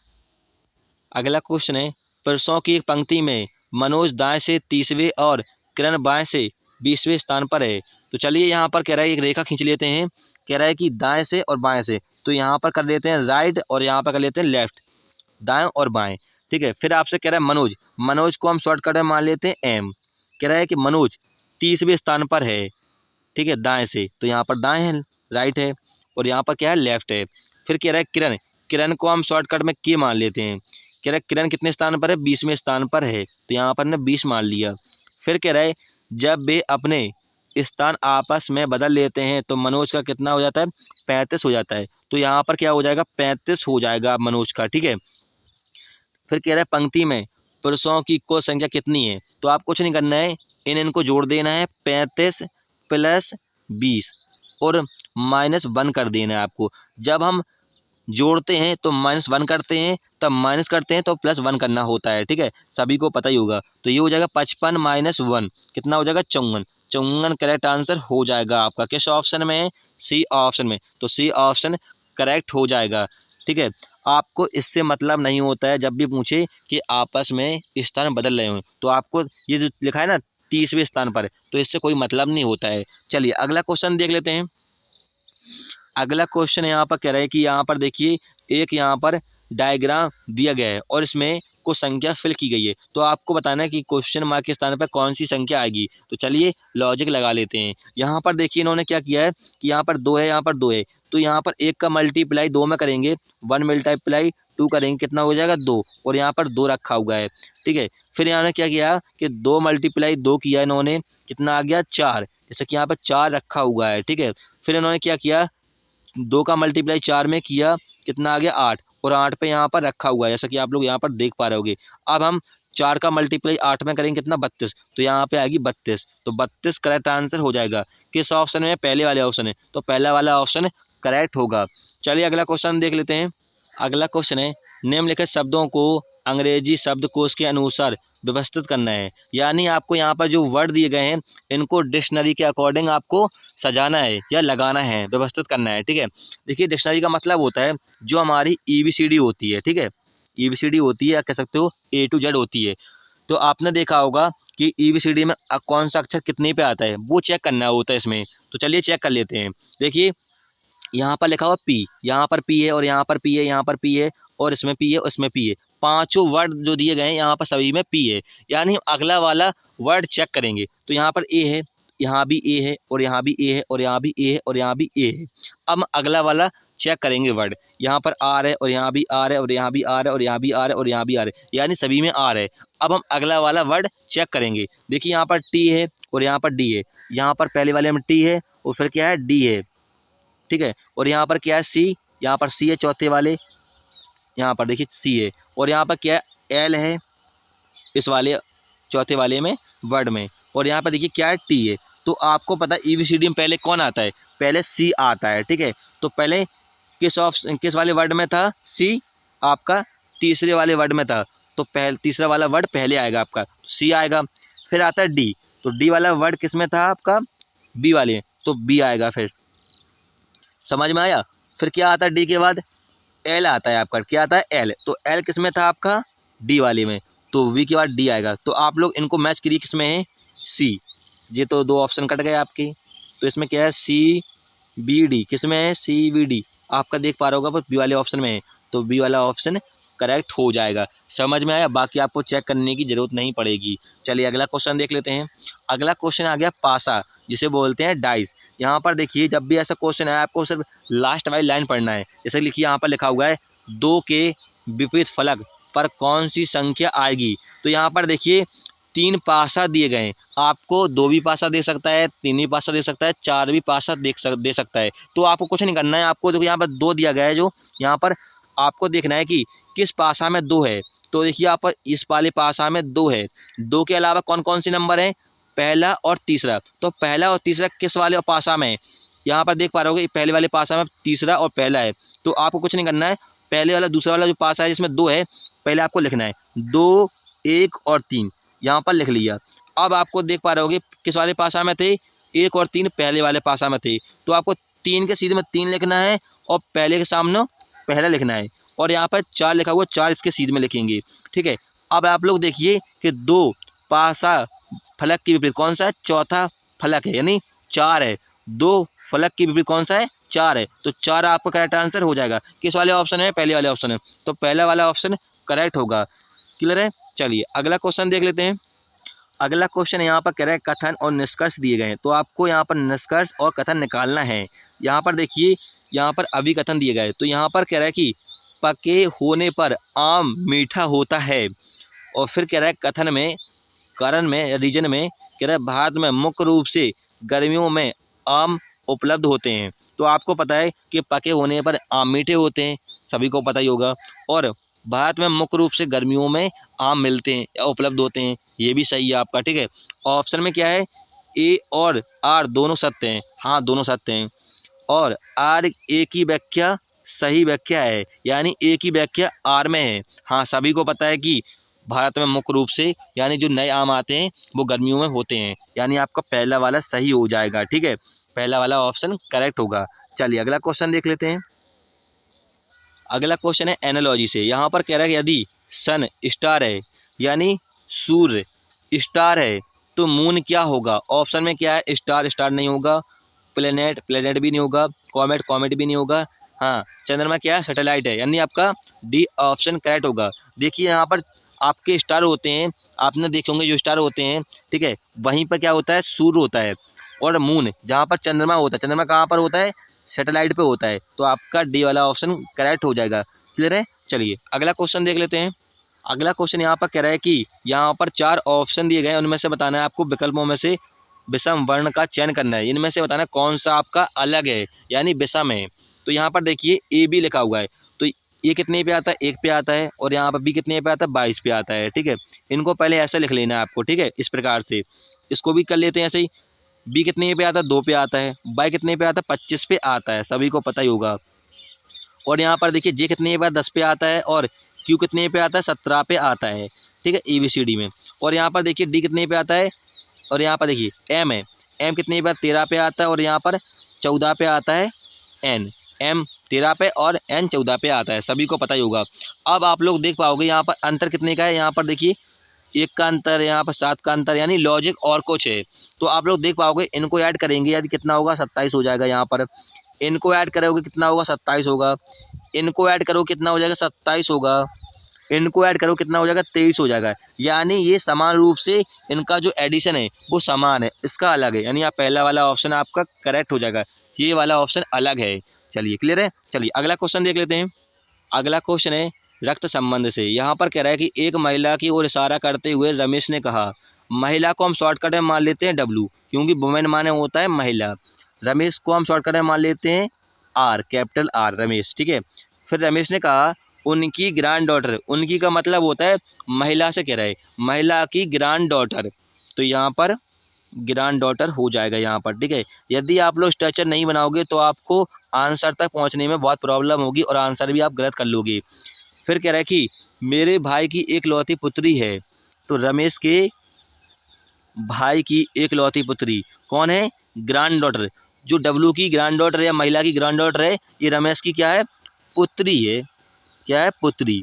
अगला क्वेश्चन है, पुरुषों की एक पंक्ति में मनोज दाएं से 30वें और किरण बाएं से 20वें स्थान पर है। तो चलिए यहाँ पर कह रहा है एक रेखा खींच लेते हैं, कह रहा है कि दाएं से और बाएं से, तो यहाँ पर कर लेते हैं राइट और यहाँ पर कर लेते हैं लेफ्ट, दाएं और बाएं, ठीक है। फिर आपसे कह रहा है मनोज को हम शॉर्टकट में मान लेते हैं एम, कह रहा है कि मनोज 30वें स्थान पर है, ठीक है, दाएं से, तो यहाँ पर दाएं है, राइट है, और यहाँ पर क्या है लेफ्ट है। फिर कह रहा है किरण को हम शॉर्टकट में के मान लेते हैं, कह रहा है किरण कितने स्थान पर है, 20वें स्थान पर है, तो यहाँ पर ने 20 मान लिया। फिर कह रहा है जब वे अपने स्थान आपस में बदल लेते हैं तो मनोज का कितना हो जाता है, 35 हो जाता है, तो यहाँ पर क्या हो जाएगा, 35 हो जाएगा मनोज का, ठीक है। फिर कह रहा है पंक्ति में पुरुषों की कुल संख्या कितनी है, तो आप कुछ नहीं करना है, इनको जोड़ देना है, 35 प्लस 20 और -1 कर देना है आपको। जब हम जोड़ते हैं तो -1 करते हैं, तब माइनस करते हैं तो +1 करना होता है, ठीक है, सभी को पता ही होगा। तो ये हो जाएगा 55 - 1 कितना हो जाएगा, 54 करेक्ट आंसर हो जाएगा आपका। किस ऑप्शन में है, सी ऑप्शन में, तो सी ऑप्शन करेक्ट हो जाएगा, ठीक है। आपको इससे मतलब नहीं होता है, जब भी पूछे कि आपस में स्थान बदल रहे हो तो आपको ये जो लिखा है ना 30वें स्थान पर, तो इससे कोई मतलब नहीं होता है। चलिए अगला क्वेश्चन देख लेते हैं। अगला क्वेश्चन यहाँ पर कह रहा है कि यहाँ पर देखिए एक यहाँ पर डायग्राम दिया गया है और इसमें कुछ संख्या फिल की गई है, तो आपको बताना है कि क्वेश्चन मार्क के स्थान पर कौन सी संख्या आएगी। तो चलिए लॉजिक लगा लेते हैं। यहाँ पर देखिए इन्होंने क्या किया है कि यहाँ पर 2 है, यहाँ पर 2 है, तो यहाँ पर 1 का मल्टीप्लाई 2 में करेंगे, 1 मल्टीप्लाई 2 करेंगे, कितना हो जाएगा 2, और यहाँ पर 2 रखा हुआ है, ठीक है। फिर इन्होंने क्या किया कि 2 मल्टीप्लाई 2 किया इन्होंने, कितना आ गया 4, जैसे कि यहाँ पर 4 रखा हुआ है, ठीक है। फिर इन्होंने क्या किया, 2 का मल्टीप्लाई 4 में किया, कितना आ गया 8, और 8 पे यहाँ पर रखा हुआ है, जैसा कि आप लोग यहाँ पर देख पा रहे होगे। अब हम 4 का मल्टीप्लाई 8 में करेंगे, कितना 32, तो यहाँ पे आएगी 32, तो 32 करेक्ट आंसर हो जाएगा। किस ऑप्शन में, पहले वाले ऑप्शन है, तो पहला वाला ऑप्शन करेक्ट होगा। चलिए अगला क्वेश्चन देख लेते हैं। अगला क्वेश्चन है, निम्नलिखित शब्दों को अंग्रेजी शब्दकोश के अनुसार व्यवस्थित करना है, यानी आपको यहाँ पर जो वर्ड दिए गए हैं इनको डिक्शनरी के अकॉर्डिंग आपको सजाना है या लगाना है, व्यवस्थित करना है, ठीक है। देखिए डिक्शनरी का मतलब होता है जो हमारी EBCD होती है, ठीक है, EBCD होती है या कह सकते हो A to Z होती है। तो आपने देखा होगा कि EBCD में कौन सा अक्षर कितने पे आता है, वो चेक करना होता है इसमें। तो चलिए चेक कर लेते हैं। देखिए यहाँ पर लिखा हुआ P, यहाँ पर P है और यहाँ पर P है, यहाँ पर P है और इसमें P है और इसमें P है। पांचों वर्ड जो दिए गए हैं यहाँ पर सभी में P है, यानी हम अगला वाला वर्ड चेक करेंगे। तो यहाँ पर A है, यहाँ भी A है और यहाँ भी A है और यहाँ भी A है और यहाँ भी A है। अब हम अगला वाला चेक करेंगे वर्ड। यहाँ पर R है और यहाँ भी R है और यहाँ भी R है और यहाँ भी R है और यहाँ भी R है, यानी सभी में R है। अब हम अगला वाला वर्ड चेक करेंगे। देखिए यहाँ पर T है और यहाँ पर D है। यहाँ पर पहले वाले में T है और फिर क्या है, D है, ठीक है। और यहाँ पर क्या है, C, यहाँ पर C है चौथे वाले, यहाँ पर देखिए C है। और यहाँ पर क्या है, L है इस वाले चौथे वाले में वर्ड में। और यहाँ पर देखिए क्या है, T है। तो आपको पता है EBCD में पहले कौन आता है, पहले C आता है, ठीक है। तो पहले किस वाले वर्ड में था, C आपका तीसरे वाले वर्ड में था, तो तीसरा वाला वर्ड पहले आएगा आपका, C आएगा। फिर आता है D, तो D वाला वर्ड किस में था आपका, B वाले, तो B आएगा। फिर समझ में आया। फिर क्या आता है D के बाद, L आता है आपका, क्या आता है L, तो L किस में था आपका, D वाले में, तो V के बाद D आएगा। तो आप लोग इनको मैच करिए, किस में है, C। ये तो दो ऑप्शन कट गए आपके, तो इसमें क्या है, CBD, किस में है, CBD आपका देख पा रहे होगा, पर B वाले ऑप्शन में है, तो B वाला ऑप्शन करेक्ट हो जाएगा। समझ में आया, बाकी आपको चेक करने की जरूरत नहीं पड़ेगी। चलिए अगला क्वेश्चन देख लेते हैं। अगला क्वेश्चन आ गया पासा, जिसे बोलते हैं डाइस। यहाँ पर देखिए जब भी ऐसा क्वेश्चन है आपको सिर्फ लास्ट वाली लाइन पढ़ना है। जैसे लिखिए यहाँ पर लिखा हुआ है 2 के विपरीत फलक पर कौन सी संख्या आएगी। तो यहाँ पर देखिए 3 पासा दिए गए हैं, आपको 2 भी पासा दे सकता है, 3 भी पासा दे सकता है, 4 भी पासा दे सकता है। तो आपको कुछ नहीं करना है, आपको देखो यहाँ पर 2 दिया गया है, जो यहाँ पर आपको देखना है कि किस पासा में 2 है। तो देखिए यहाँ पर इस वाले पासा में 2 है, 2 के अलावा कौन कौन से नंबर हैं, पहला और तीसरा। तो पहला और तीसरा किस वाले पासा में है, यहाँ पर देख पा रहे हो पहले वाले पासा में तीसरा और पहला है। तो आपको कुछ नहीं करना है, पहले वाला दूसरा वाला जो पासा है जिसमें 2 है, पहले आपको लिखना है 2, 1 और 3, यहाँ पर लिख लिया। अब आपको देख पा रहे होगे किस वाले पासा में थे, 1 और 3 पहले वाले पासा में थे, तो आपको 3 के सीधे में 3 लिखना है और पहले के सामने पहला लिखना है। और यहाँ पर 4 लिखा हुआ, 4 इसके सीधे में लिखेंगे, ठीक है। अब आप लोग देखिए कि 2 पासा फलक के विपरीत कौन सा है, चौथा फलक है, यानी 4 है। 2 फलक के विपरीत कौन सा है, 4 है, तो 4 आपका करेक्ट आंसर हो जाएगा। किस वाले ऑप्शन है, पहले वाले ऑप्शन है, तो पहला वाला ऑप्शन करेक्ट होगा। क्लियर है। चलिए अगला क्वेश्चन देख लेते हैं। अगला क्वेश्चन यहाँ पर कह रहा है कथन और निष्कर्ष दिए गए हैं, तो आपको यहाँ पर निष्कर्ष और कथन निकालना है। यहाँ पर देखिए यहाँ पर अभिकथन दिए गए, तो यहाँ पर कह रहा है कि पके होने पर आम मीठा होता है। और फिर कह रहा है कथन में, करण में, रीजन में कह रहा है भारत में मुख्य रूप से गर्मियों में आम उपलब्ध होते हैं। तो आपको पता है कि पके होने पर आम मीठे होते हैं, सभी को पता ही होगा। और भारत में मुख्य रूप से गर्मियों में आम मिलते हैं या उपलब्ध होते हैं, ये भी सही है आपका, ठीक है। ऑप्शन में क्या है, ए और आर दोनों सत्य हैं, हाँ दोनों सत्य हैं। और आर ए की व्याख्या सही व्याख्या है, यानी ए की व्याख्या आर में है। हाँ सभी को पता है कि भारत में मुख्य रूप से यानी जो नए आम आते हैं वो गर्मियों में होते हैं, यानी आपका पहला वाला सही हो जाएगा, ठीक है। पहला वाला ऑप्शन करेक्ट होगा। चलिए अगला क्वेश्चन देख लेते हैं। अगला क्वेश्चन है एनालॉजी से। यहाँ पर कह रहा है कि यदि सन स्टार है, यानी सूर्य स्टार है, तो मून क्या होगा। ऑप्शन में क्या है, स्टार स्टार नहीं होगा, प्लेनेट प्लेनेट भी नहीं होगा, कॉमेट कॉमेट भी नहीं होगा, हाँ चंद्रमा क्या है, सैटेलाइट है, यानी आपका डी ऑप्शन करेक्ट होगा। देखिए यहाँ पर आपके स्टार होते हैं, आपने देखे होंगे जो स्टार होते हैं, ठीक है, वहीं पर क्या होता है, सूर्य होता है। और मून जहाँ पर चंद्रमा होता है, चंद्रमा कहाँ पर होता है, सैटेलाइट पे होता है, तो आपका डी वाला ऑप्शन करेक्ट हो जाएगा। क्लियर है। चलिए अगला क्वेश्चन देख लेते हैं। अगला क्वेश्चन यहाँ पर कह रहा है कि यहाँ पर 4 ऑप्शन दिए गए हैं, उनमें से बताना है आपको विकल्पों में से विषम वर्ण का चयन करना है। इनमें से बताना है कौन सा आपका अलग है, यानी विषम है। तो यहाँ पर देखिए ए बी लिखा हुआ है, तो ये कितने पे आता है, 1 पे आता है, और यहाँ पर बी कितने पे आता है, 22 पे आता है, ठीक है। इनको पहले ऐसे लिख लेना है आपको, ठीक है, इस प्रकार से। इसको भी कर लेते हैं ऐसे ही। बी कितने पे आता है, 2 पे आता है, बाई कितने पे आता है, 25 पे आता है, सभी को पता ही होगा। और यहाँ पर देखिए जे कितने पे 10 पे आता है, और क्यू कितने पे आता है, 17 पे आता है, ठीक है, ABCD में। और यहाँ पर देखिए डी कितने पे आता है, और यहाँ पर देखिए एम है, एम कितने पे 13 पे आता है, और यहाँ पर 14 पे आता है एन, एम 13 पे और एन 14 पे आता है, सभी को पता ही होगा। अब आप लोग देख पाओगे यहाँ पर अंतर कितने का है, यहाँ पर देखिए 1 का अंतर, यहाँ पर 7 का अंतर, यानी लॉजिक और कुछ है। तो आप लोग देख पाओगे, इनको ऐड करेंगे यदि कितना होगा 27 हो जाएगा। यहाँ पर इनको ऐड करोगे कितना होगा 27 होगा। इनको ऐड करो कितना हो जाएगा 27 होगा। इनको ऐड करो कितना हो जाएगा 23 हो जाएगा। यानी ये समान रूप से इनका जो एडिशन है वो समान है, इसका अलग है। यानी आप पहला वाला ऑप्शन आपका करेक्ट हो जाएगा, ये वाला ऑप्शन अलग है। चलिए क्लियर है। चलिए अगला क्वेश्चन देख लेते हैं। अगला क्वेश्चन है रक्त संबंध से। यहाँ पर कह रहा है कि एक महिला की ओर इशारा करते हुए रमेश ने कहा, महिला को हम शॉर्टकट में मान लेते हैं डब्लू, क्योंकि वुमेन माने होता है महिला। रमेश को हम शॉर्टकट में मान लेते हैं आर, कैपिटल आर, रमेश, ठीक है। फिर रमेश ने कहा उनकी ग्रैंड डॉटर, उनकी का मतलब होता है महिला से कह रहा है, महिला की ग्रैंड डॉटर, तो यहाँ पर ग्रैंड डॉटर हो जाएगा यहाँ पर, ठीक है। यदि आप लोग स्ट्रक्चर नहीं बनाओगे तो आपको आंसर तक पहुँचने में बहुत प्रॉब्लम होगी और आंसर भी आप गलत कर लोगे। फिर कह रहा है कि मेरे भाई की एक लौती पुत्री है, तो रमेश के भाई की एक लौती पुत्री कौन है, ग्रैंड डॉटर। जो डब्लू की ग्रैंड डॉटर या महिला की ग्रैंड डॉटर है, ये रमेश की क्या है, पुत्री है, क्या है, पुत्री।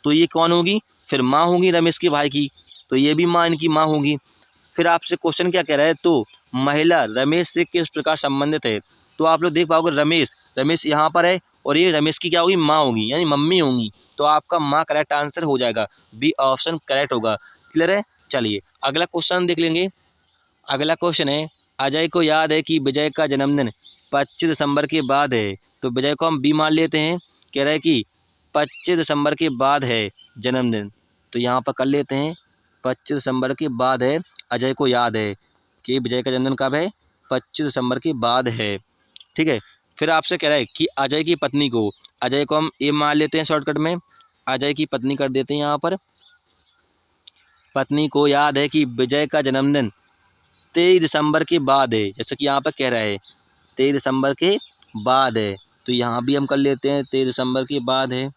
तो ये कौन होगी, फिर माँ होगी रमेश के भाई की, तो ये भी माँ इनकी माँ होगी। फिर आपसे क्वेश्चन क्या कह रहा है, तो महिला रमेश से किस प्रकार संबंधित है। तो आप लोग देख पाओगे रमेश यहाँ पर है और ये रमेश की क्या होगी, माँ होगी, यानी मम्मी होंगी। तो आपका माँ करेक्ट आंसर हो जाएगा, बी ऑप्शन करेक्ट होगा। क्लियर है। चलिए अगला क्वेश्चन देख लेंगे। अगला क्वेश्चन है, अजय को याद है कि विजय का जन्मदिन 25 दिसंबर के बाद है, तो विजय को हम बी मान लेते हैं। कह रहा है कि 25 दिसंबर के बाद है जन्मदिन, तो यहाँ पर कर लेते हैं 25 दिसंबर के बाद है। अजय को याद है कि विजय का जन्मदिन कब है, 25 दिसंबर के बाद है, ठीक है। फिर आपसे कह रहा है कि अजय की पत्नी को, अजय को हम ए मान लेते हैं शॉर्टकट में, अजय की पत्नी कर देते हैं यहाँ पर। पत्नी को याद है कि विजय का जन्मदिन 23 दिसंबर के बाद है, जैसे कि यहाँ पर कह रहा है 23 दिसंबर के बाद है, तो यहाँ भी हम कर लेते हैं 23 दिसंबर के बाद है,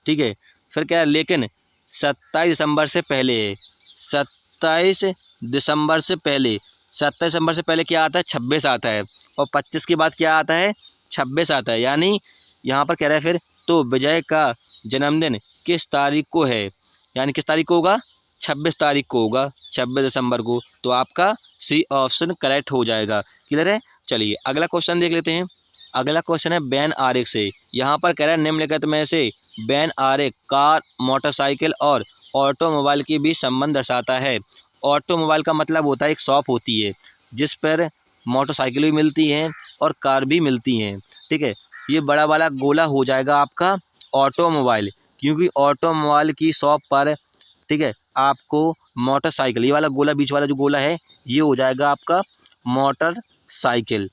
ठीक है। फिर क्या है, लेकिन 27 दिसंबर से पहले है, 27 दिसंबर से पहले, 27 दिसंबर से पहले क्या आता है, 26 आता है, और 25 के बाद क्या आता है, 26 आता है। यानी यहाँ पर कह रहा है फिर, तो विजय का जन्मदिन किस तारीख को है, यानी किस तारीख को होगा, 26 तारीख को होगा, 26 दिसंबर को। तो आपका सी ऑप्शन करेक्ट हो जाएगा। क्लियर है। चलिए अगला क्वेश्चन देख लेते हैं। अगला क्वेश्चन है बैन आरेख से। यहाँ पर कह रहा है निम्नलिखित में से बैन आरेख कार, मोटरसाइकिल और ऑटोमोबाइल के बीच संबंध दर्शाता है। ऑटोमोबाइल का मतलब होता है एक शॉप होती है जिस पर मोटरसाइकिल भी मिलती हैं और कार भी मिलती हैं, ठीक है। ये बड़ा वाला गोला हो जाएगा आपका ऑटोमोबाइल, क्योंकि ऑटोमोबाइल की शॉप पर, ठीक है, आपको मोटरसाइकिल, ये वाला गोला, बीच वाला जो गोला है ये हो जाएगा आपका मोटरसाइकिल,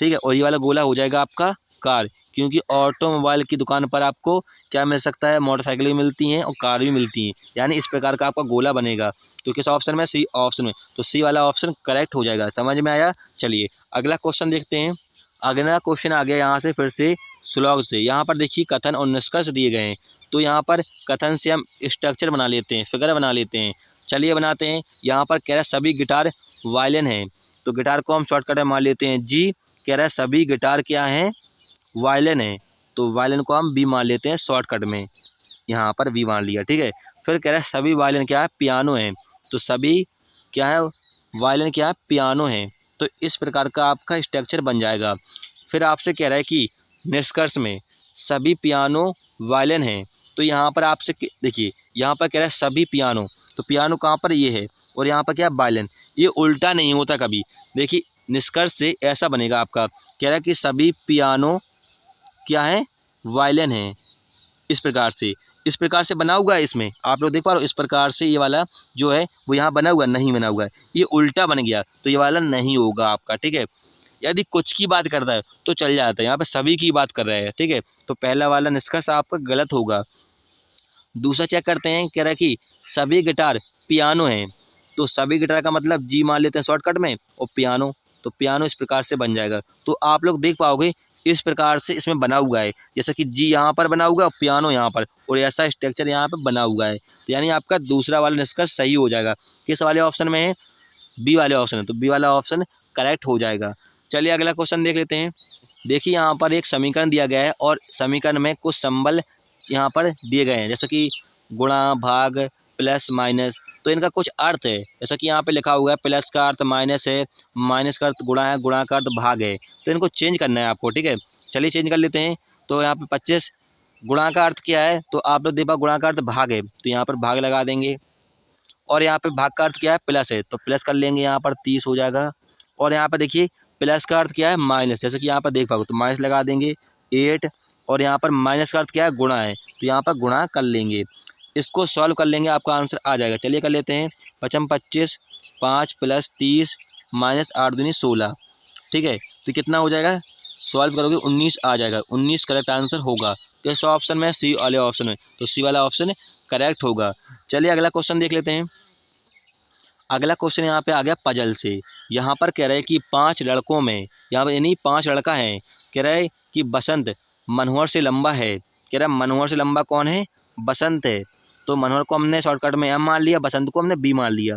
ठीक है। और ये वाला गोला हो जाएगा आपका कार, क्योंकि ऑटोमोबाइल की दुकान पर आपको क्या मिल सकता है, मोटरसाइकिल भी मिलती हैं और कार भी मिलती हैं, यानी इस प्रकार का आपका गोला बनेगा। तो किस ऑप्शन में, सी ऑप्शन में, तो सी वाला ऑप्शन करेक्ट हो जाएगा। समझ में आया। चलिए अगला क्वेश्चन देखते हैं। अगला क्वेश्चन आ गया यहाँ से फिर से स्लॉग से। यहाँ पर देखिए कथन और निष्कर्ष दिए गए हैं, तो यहाँ पर कथन से हम स्ट्रक्चर बना लेते हैं, फिगर बना लेते हैं। चलिए बनाते हैं। यहाँ पर कह रहा है सभी गिटार वायलिन हैं, तो गिटार को हम शॉर्टकट में मान लेते हैं जी। कह रहा है सभी गिटार क्या हैं, वायलिन है, तो वायलिन को हम बी मान लेते हैं शॉर्टकट में, यहाँ पर बी मान लिया, ठीक है। फिर कह रहा है सभी वायलिन क्या है, पियानो है, तो सभी क्या है, वायलिन क्या है, पियानो है। तो इस प्रकार का आपका स्ट्रक्चर बन जाएगा। फिर आपसे कह रहा है कि निष्कर्ष में सभी पियानो वायलिन हैं, तो यहाँ पर आपसे देखिए, यहाँ पर कह रहा है सभी पियानो, तो पियानो कहाँ पर, ये है, और यहाँ पर क्या है, वायलिन। ये उल्टा नहीं होता कभी। देखिए निष्कर्ष से ऐसा बनेगा आपका, कह रहा है कि सभी पियानो क्या है, वायलिन है, इस प्रकार से बना हुआ है। इसमें आप लोग देख पा रहे हो, इस प्रकार से ये वाला जो है वो यहाँ बना हुआ नहीं बना हुआ है, ये उल्टा बन गया, तो ये वाला नहीं होगा आपका, ठीक है। यदि कुछ की बात करता है तो चल जाता है, यहाँ पे सभी की बात कर रहे हैं, ठीक है, तो पहला वाला निष्कर्ष आपका गलत होगा। दूसरा चेक करते हैं, कह रहा है कि सभी गिटार पियानो हैं, तो सभी गिटार का मतलब जी मान लेते हैं शॉर्टकट में, और पियानो, तो पियानो इस प्रकार से बन जाएगा। तो आप लोग देख पाओगे इस प्रकार से इसमें बना हुआ है, जैसे कि जी यहाँ पर बना हुआ है, पियानो यहाँ पर, और ऐसा स्ट्रक्चर यहाँ पर बना हुआ है। तो यानी आपका दूसरा वाला निष्कर्ष सही हो जाएगा। किस वाले ऑप्शन में है, बी वाले ऑप्शन है, तो बी वाला ऑप्शन करेक्ट हो जाएगा। चलिए अगला क्वेश्चन देख लेते हैं। देखिए यहाँ पर एक समीकरण दिया गया है और समीकरण में कुछ संबल यहाँ पर दिए गए हैं, जैसे कि गुणा, भाग, प्लस माइनस, तो इनका कुछ अर्थ है, जैसा कि यहाँ पे लिखा हुआ है प्लस का अर्थ माइनस है, माइनस का अर्थ गुणा है, गुणा का अर्थ भाग है, तो इनको चेंज करना है आपको, ठीक है। चलिए चेंज कर लेते हैं। तो यहाँ पे 25 गुणा का अर्थ क्या है, तो आप लोग देखा गुणा का अर्थ भाग है, तो यहाँ पर भाग लगा देंगे। और यहाँ पे भाग का अर्थ क्या है, प्लस है, तो प्लस कर लेंगे, यहाँ पर 30 हो जाएगा। और यहाँ पर देखिए प्लस का अर्थ क्या है, माइनस, जैसे कि यहाँ पर देख पाओगे, तो माइनस लगा देंगे 8। और यहाँ पर माइनस का अर्थ क्या है, गुणा है, तो यहाँ पर गुणा कर लेंगे। इसको सॉल्व कर लेंगे, आपका आंसर आ जाएगा। चलिए कर लेते हैं। 25 5 + 30 - 8 दूनी 16, ठीक है। तो कितना हो जाएगा, सॉल्व करोगे 19 आ जाएगा। 19 करेक्ट आंसर होगा। किस ऑप्शन में, सी वाले ऑप्शन में, तो सी वाला ऑप्शन करेक्ट होगा। चलिए अगला क्वेश्चन देख लेते हैं। अगला क्वेश्चन यहाँ पे आ गया पजल से। यहाँ पर कह रहे हैं कि 5 लड़कों में, यहाँ पर यानी 5 लड़का हैं, कह रहे हैं कि बसंत मनोहर से लंबा है। कह रहा है मनोहर से लंबा कौन है, बसंत है। तो मनोहर को हमने शॉर्टकट में एम मान लिया, बसंत को हमने बी मान लिया।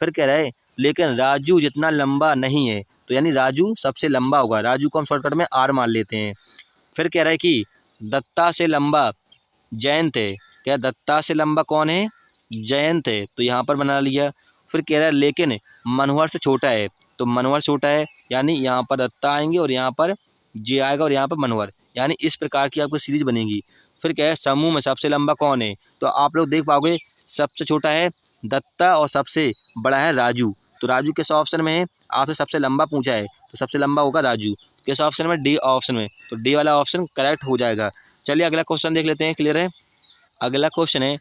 फिर कह रहे हैं लेकिन राजू जितना लंबा नहीं है, तो यानी राजू सबसे लंबा होगा, राजू को हम शॉर्टकट में आर मान लेते हैं। फिर कह रहा है कि दत्ता से लंबा जयंत है। क्या दत्ता से लंबा कौन है, जयंत है, तो यहाँ पर बना लिया। फिर कह रहा है लेकिन मनोहर से छोटा है, तो मनोहर छोटा है, यानी यहाँ पर दत्ता आएंगे और यहाँ पर जे आएगा और यहाँ पर मनोहर, यानी इस प्रकार की आपको सीरीज बनेगी। फिर क्या है समूह में सबसे लंबा कौन है, तो आप लोग देख पाओगे सबसे छोटा है दत्ता और सबसे बड़ा है राजू। तो राजू किस ऑप्शन में है, आपसे सबसे लंबा पूछा है, तो सबसे लंबा होगा राजू। किस ऑप्शन में, डी ऑप्शन में, तो डी वाला ऑप्शन करेक्ट हो जाएगा। चलिए अगला क्वेश्चन देख लेते हैं। क्लियर है। अगला क्वेश्चन है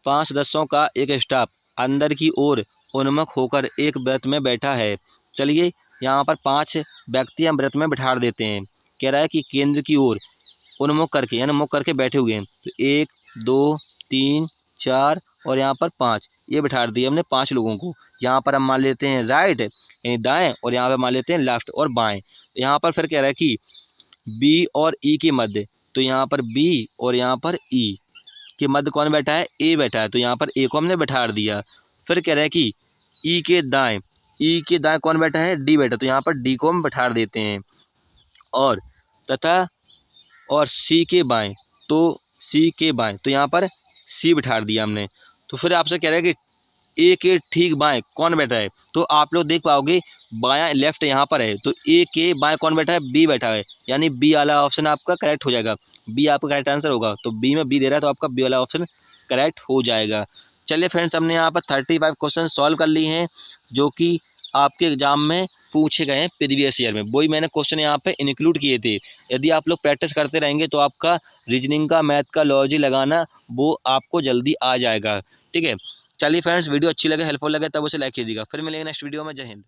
5 सदस्यों का एक स्टाफ अंदर की ओर उन्मुख होकर एक व्रत में बैठा है। चलिए यहाँ पर 5 व्यक्ति हम व्रत में बैठा देते हैं। कह रहा है कि केंद्र की ओर उन्मुख करके, यानी मुख करके बैठे हुए हैं। तो 1 2 3 4 और यहाँ पर 5, ये बैठा दिए हमने 5 लोगों को। यहाँ पर हम मान लेते हैं राइट यानी दाएं, और यहाँ पर मान लेते हैं लेफ्ट और बाएं। यहाँ पर फिर कह रहा है कि बी और ई के मध्य, तो यहाँ पर बी और यहाँ पर ई के मध्य कौन बैठा है, ए बैठा है, तो यहाँ पर ए को हमने बैठा दिया। फिर कह रहा है कि ई के दाएं कौन बैठा है, डी बैठा, तो यहाँ पर डी को हम बैठा देते हैं। और तथा और सी के बाएं, तो सी के बाएं, तो यहाँ पर सी बैठा दिया हमने। तो फिर आपसे कह रहा है कि ए के ठीक बाएं कौन बैठा है, तो आप लोग देख पाओगे बायां लेफ्ट यहाँ पर है, तो ए के बाएं कौन बैठा है, बी बैठा है, यानी बी वाला ऑप्शन आपका करेक्ट हो जाएगा। बी आपका करेक्ट आंसर होगा, तो बी में बी दे रहा है, तो आपका बी वाला ऑप्शन करेक्ट हो जाएगा। चलिए फ्रेंड्स, हमने यहाँ पर 35 क्वेश्चन सॉल्व कर लिए हैं, जो कि आपके एग्जाम में पूछे गए हैं प्रीवियस ईयर में। वही मैंने क्वेश्चन यहाँ पे इंक्लूड किए थे। यदि आप लोग प्रैक्टिस करते रहेंगे तो आपका रीजनिंग का, मैथ का, लॉजिक लगाना वो आपको जल्दी आ जाएगा। ठीक है। चलिए फ्रेंड्स, वीडियो अच्छी लगे, हेल्पफुल लगे तब उसे लाइक कीजिएगा। फिर मिलेंगे नेक्स्ट वीडियो में। जय हिंद।